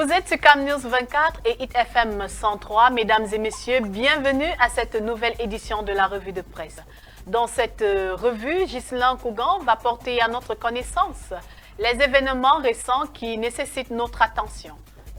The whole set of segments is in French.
Vous êtes sur Cam News 24 et Hit FM 103. Mesdames et messieurs, bienvenue à cette nouvelle édition de la revue de presse. Dans cette revue, Ghislain Kougan va porter à notre connaissance les événements récents qui nécessitent notre attention.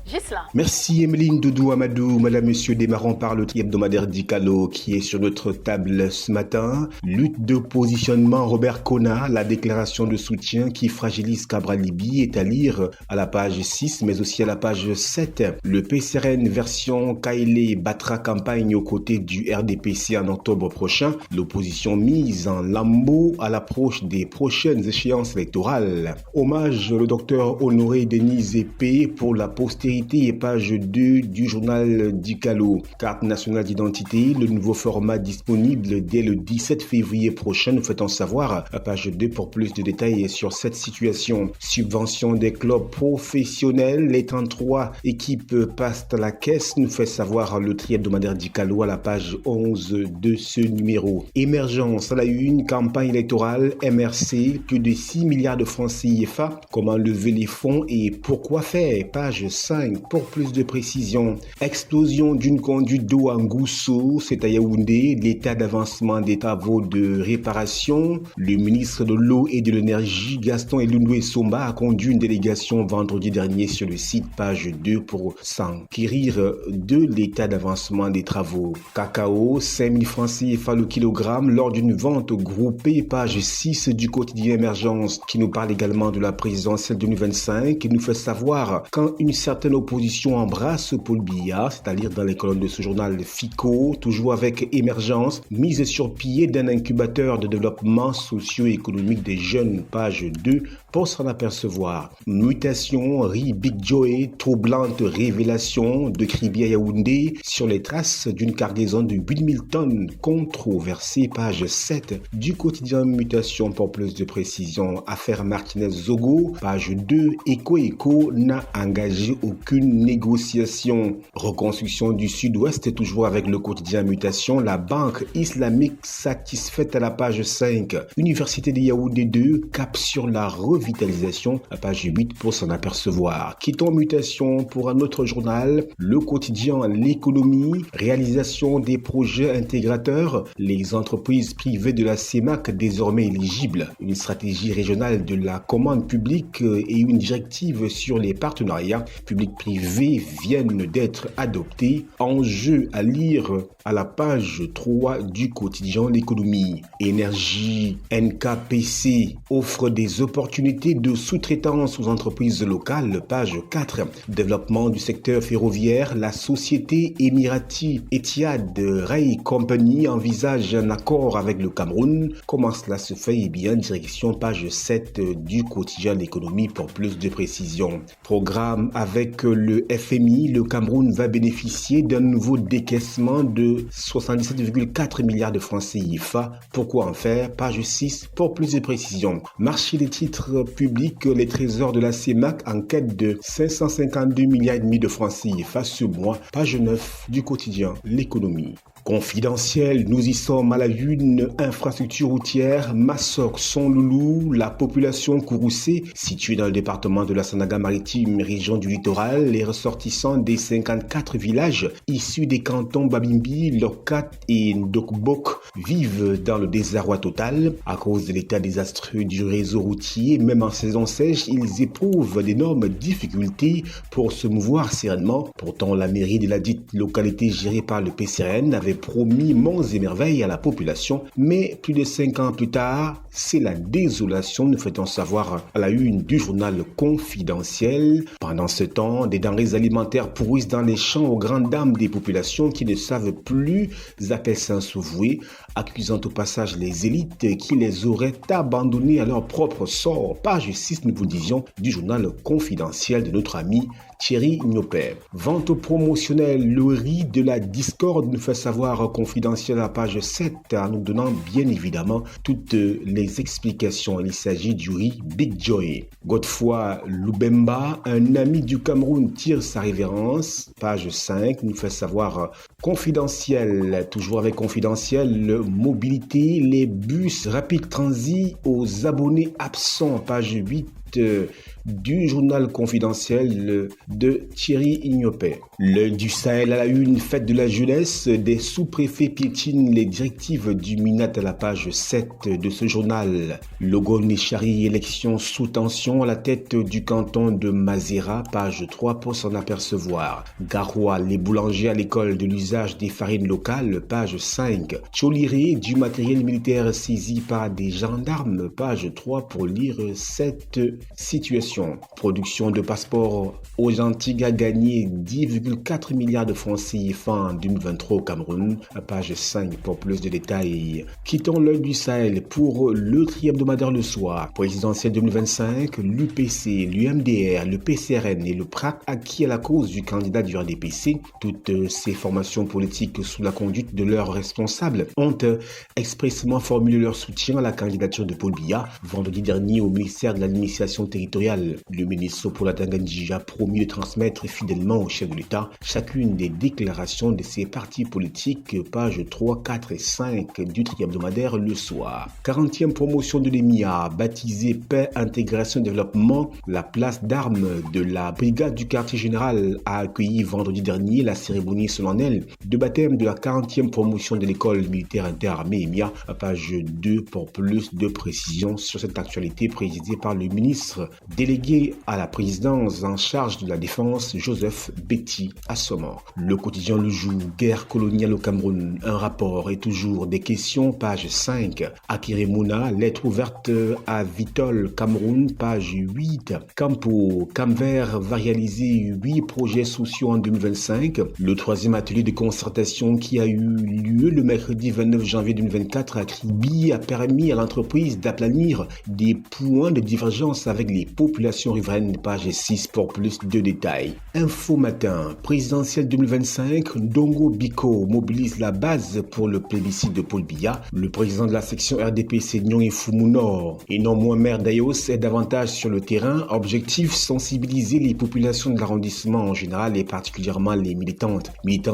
Ghislain. Merci Emeline Doudou Amadou. Madame, Monsieur, démarrons par le hebdomadaire Dicalo qui est sur notre table ce matin. Lutte de positionnement Robert Kona, la déclaration de soutien qui fragilise Cabral Libye est à lire à la page 6 mais aussi à la page 7. Le PCRN version Kaile battra campagne aux côtés du RDPC en octobre prochain. L'opposition mise en lambeau à l'approche des prochaines échéances électorales. Hommage le docteur Honoré Denise Épée pour la postérité et page 2 du journal Dicalo. Carte nationale d'identité, le nouveau format disponible dès le 17 février prochain, nous fait en savoir à page 2 pour plus de détails sur cette situation. Subvention des clubs professionnels, les 33 équipes passent à la caisse, nous fait savoir le hebdomadaire Dicalo à la page 11 de ce numéro. Émergence à la une, campagne électorale, MRC, plus de 6 milliards de francs CFA, comment lever les fonds et pourquoi faire, page 5. Pour plus de précision, explosion d'une conduite d'eau à Ngousso, c'est à Yaoundé, l'état d'avancement des travaux de réparation. Le ministre de l'eau et de l'énergie, Gaston Elundwe Somba, a conduit une délégation vendredi dernier sur le site page 2 pour s'enquérir de l'état d'avancement des travaux. Cacao, 5000 francs CFA le kilogramme lors d'une vente groupée, page 6 du quotidien Émergence, qui nous parle également de la présidentielle 2025 et nous fait savoir quand une certaine opposition embrasse Paul Biya, c'est-à-dire dans les colonnes de ce journal FICO, toujours avec Émergence, mise sur pied d'un incubateur de développement socio-économique des jeunes, page 2, pour s'en apercevoir. Mutation, Ri Big Joe, troublante révélation de Kribi à Yaoundé sur les traces d'une cargaison de 8000 tonnes controversée, page 7 du quotidien Mutation pour plus de précision. Affaire Martinez-Zogo, page 2, Eco n'a engagé aucune négociation. Reconstruction du Sud-Ouest, toujours avec le quotidien Mutation. La banque islamique satisfaite à la page 5. Université de Yaoundé 2, cap sur la revitalisation, à page 8 pour s'en apercevoir. Quittons Mutation pour un autre journal, le quotidien L'économie, réalisation des projets intégrateurs, les entreprises privées de la CEMAC désormais éligibles, une stratégie régionale de la commande publique et une directive sur les partenariats public-privé viennent d'être adoptés. Enjeu à lire à la page 3 du quotidien L'économie. Énergie, NKPC offre des opportunités de sous-traitance aux entreprises locales, page 4. Développement du secteur ferroviaire, la société émirati Etihad Rail Company envisage un accord avec le Cameroun. Comment cela se fait? Eh bien, direction page 7 du quotidien L'économie pour plus de précision. Programme avec le FMI, le Cameroun va bénéficier d'un nouveau décaissement de 77,4 milliards de francs CFA. Pourquoi en faire? Page 6 pour plus de précision. Marché des titres publics, les trésors de la CEMAC en quête de 552 milliards et demi de francs CFA ce mois. Page 9 du quotidien L'économie. Confidentiel, nous y sommes à la une, infrastructure routière, Massok, son loulou, la population Kouroussé, située dans le département de la Sanaga-Maritime, région du littoral, les ressortissants des 54 villages issus des cantons Babimbi, Lokat et Ndokbok vivent dans le désarroi total. À cause de l'état désastreux du réseau routier, même en saison sèche, ils éprouvent d'énormes difficultés pour se mouvoir sereinement. Pourtant, la mairie de la dite localité gérée par le PCRN avait promis monts et merveilles à la population, mais plus de 5 ans plus tard, c'est la désolation, nous fait-on savoir à la une du journal Confidentiel. Pendant ce temps, des denrées alimentaires pourrissent dans les champs aux grandes dames des populations qui ne savent plus à quel sens se vouer, accusant au passage les élites qui les auraient abandonnés à leur propre sort. Page 6, nous vous disions, du journal Confidentiel de notre ami Thierry Nopet. Vente promotionnelle, le riz de la discorde, nous fait savoir Confidentiel à page 7, en nous donnant bien évidemment toutes les explications. Il s'agit du riz Big Joy. Godefroy Lubemba, un ami du Cameroun, tire sa révérence. Page 5, nous fait savoir Confidentiel, toujours avec Confidentiel, mobilité, les bus Rapid Transit aux abonnés absents. Page 8 du journal confidentiel de Thierry Ignopé. L'œil du Sahel à la une, fête de la jeunesse, des sous-préfets piétinent les directives du MINAT à la page 7 de ce journal. Logo-Nechari, élection sous tension à la tête du canton de Mazera, page 3 pour s'en apercevoir. Garoua, les boulangers à l'école de l'usage des farines locales, page 5. Tcholiré, du matériel militaire saisi par des gendarmes, page 3 pour lire cette situation. Production de passeports aux Antilles a gagné 10,4 milliards de francs CFA en 2023 au Cameroun, page 5 pour plus de détails. Quittons l'œil du Sahel pour le tri-hebdomadaire le soir. Présidentielle 2025, l'UPC, l'UMDR, le PCRN et le PRAC acquis à la cause du candidat du RDPC. Toutes ces formations politiques sous la conduite de leurs responsables ont expressément formulé leur soutien à la candidature de Paul Biya vendredi dernier au ministère de l'administration territoriale. Le ministre Paul Atangandji a promis de transmettre fidèlement au chef de l'État chacune des déclarations de ces partis politiques, pages 3, 4 et 5 du tri-hebdomadaire le soir. 40e promotion de l'EMIA, baptisée Paix, Intégration et Développement, la place d'armes de la brigade du quartier général a accueilli vendredi dernier la cérémonie solennelle de baptême de la 40e promotion de l'école militaire interarmée EMIA, page 2 pour plus de précisions sur cette actualité présidée par le ministre délégué à la présidence en charge de la défense, Joseph Betty Assoman. Le quotidien Le Jour, guerre coloniale au Cameroun, un rapport et toujours des questions, page 5. Akire Mouna, lettre ouverte à Vitol, Cameroun, page 8. Campo, Camvert va réaliser 8 projets sociaux en 2025. Le 3e atelier de concertation qui a eu lieu le mercredi 29 janvier 2024 à Kribi a permis à l'entreprise d'aplanir des points de divergence avec les populations riveraines, page 6 pour plus de détails. Info Matin, présidentielle 2025, Ndongo Biko mobilise la base pour le plébiscite de Paul Biya. Le président de la section RDPC Nyong Fumunor et non moins maire d'Ayos est davantage sur le terrain. Objectif, sensibiliser les populations de l'arrondissement en général et particulièrement les militants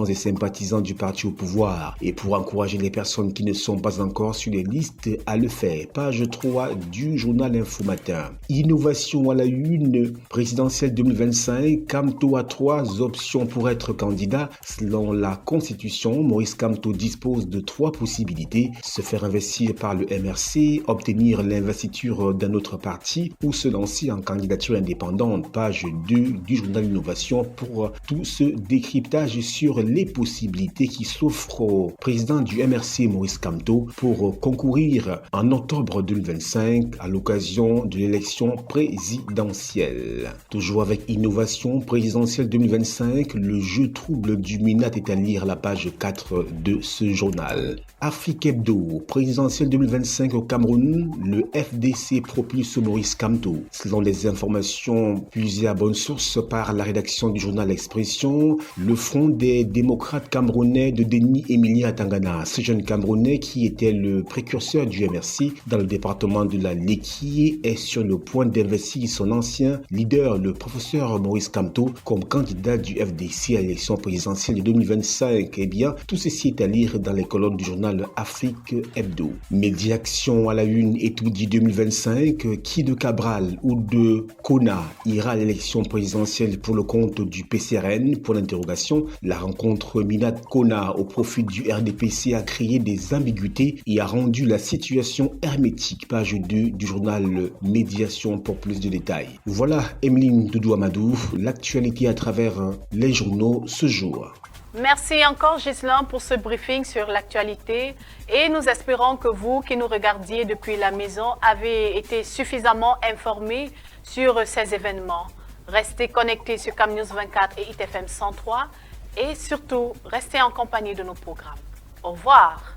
et sympathisants du parti au pouvoir et pour encourager les personnes qui ne sont pas encore sur les listes à le faire. Page 3 du journal Info Matin. Innovation à la une, présidentielle 2025, Kamto a 3 options pour être candidat. Selon la Constitution, Maurice Kamto dispose de 3 possibilités: se faire investir par le MRC, obtenir l'investiture d'un autre parti ou se lancer en candidature indépendante. Page 2 du journal Innovation pour tout ce décryptage sur les possibilités qui s'offrent au président du MRC Maurice Kamto pour concourir en octobre 2025 à l'occasion de l'élection présidentielle. Toujours avec Innovation, présidentielle 2025, le jeu trouble du MINAT est à lire à la page 4 de ce journal. Afrique Hebdo, présidentielle 2025 au Cameroun, le FDC propulse Maurice Kamto. Selon les informations puisées à bonne source par la rédaction du journal L'Expression, le Front des démocrates camerounais de Denis Emilien Atangana, ce jeune Camerounais qui était le précurseur du MRC dans le département de la Léquié, est sur le point d'investir son ancien leader, le professeur Maurice Kamto, comme candidat du FDC à l'élection présidentielle de 2025. Eh bien, tout ceci est à lire dans les colonnes du journal Afrique Hebdo. Médiaction à la une, étoudie 2025, qui de Cabral ou de Kona ira à l'élection présidentielle pour le compte du PCRN? Pour l'interrogation, la rencontre Minat-Kona au profit du RDPC a créé des ambiguïtés et a rendu la situation hermétique. Page 2 du journal Médiation pour plus de détails. Voilà, Emeline Doudou Amadou, l'actualité à travers les journaux ce jour. Merci encore Ghislain pour ce briefing sur l'actualité et nous espérons que vous qui nous regardiez depuis la maison avez été suffisamment informés sur ces événements. Restez connectés sur CamNews 24 et ITFM 103 et surtout restez en compagnie de nos programmes. Au revoir.